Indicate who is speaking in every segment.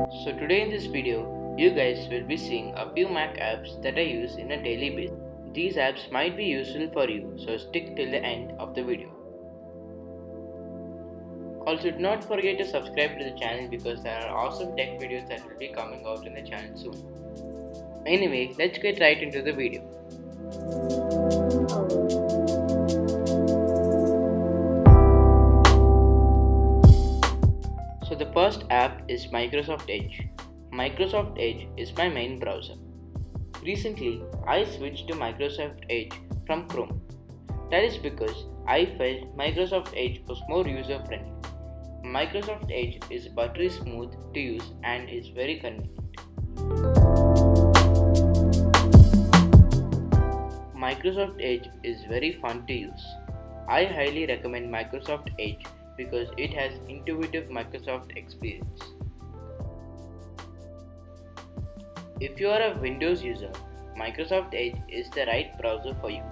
Speaker 1: So today in this video, you guys will be seeing a few Mac apps that I use in a daily basis. These apps might be useful for you, so stick till the end of the video. Also, do not forget to subscribe to the channel because there are awesome tech videos that will be coming out in the channel soon. Anyway, let's get right into the video. So the first app is Microsoft Edge. Microsoft Edge is my main browser. Recently, I switched to Microsoft Edge from Chrome. That is because I felt Microsoft Edge was more user friendly. Microsoft Edge is buttery smooth to use and is very convenient. Microsoft Edge is very fun to use. I highly recommend Microsoft Edge because it has intuitive Microsoft experience. If you are a Windows user, Microsoft Edge is the right browser for you.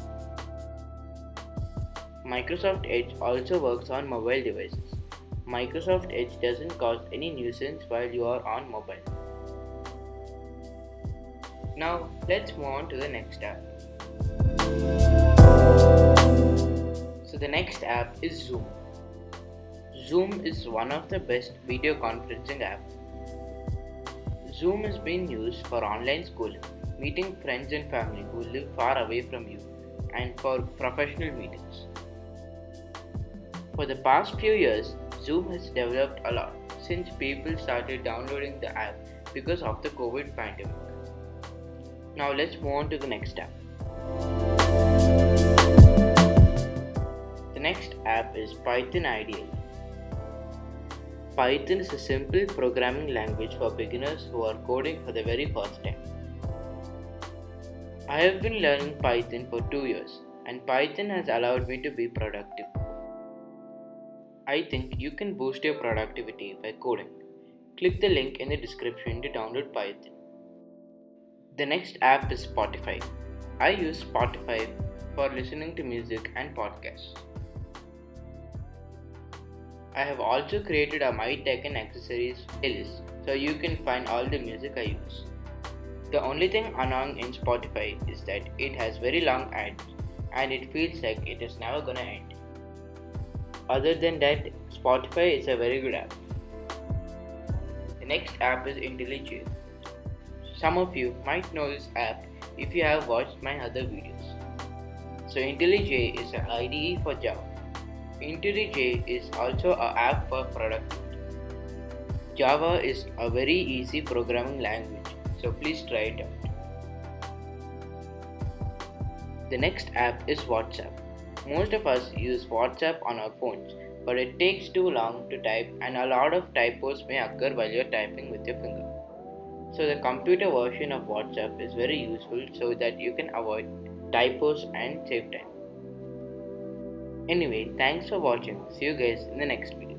Speaker 1: Microsoft Edge also works on mobile devices. Microsoft Edge doesn't cause any nuisance while you are on mobile. Now let's move on to the next app. So the next app is Zoom. Zoom is one of the best video conferencing apps. Zoom is being used for online schooling, meeting friends and family who live far away from you, and for professional meetings. For the past few years, Zoom has developed a lot since people started downloading the app because of the COVID pandemic. Now let's move on to the next app. The next app is Python IDE. Python is a simple programming language for beginners who are coding for the very first time. I have been learning Python for 2 years and Python has allowed me to be productive. I think you can boost your productivity by coding. Click the link in the description to download Python. The next app is Spotify. I use Spotify for listening to music and podcasts. I have also created a MyTechAndAccessories playlist so you can find all the music I use. The only thing annoying in Spotify is that it has very long ads and it feels like it is never gonna end. Other than that, Spotify is a very good app. The next app is IntelliJ. Some of you might know this app if you have watched my other videos. So IntelliJ is an IDE for Java. IntelliJ is also an app for productivity. Java is a very easy programming language, so please try it out. The next app is WhatsApp. Most of us use WhatsApp on our phones, but it takes too long to type and a lot of typos may occur while you're typing with your finger. So the computer version of WhatsApp is very useful so that you can avoid typos and save time. Anyway, thanks for watching. See you guys in the next video.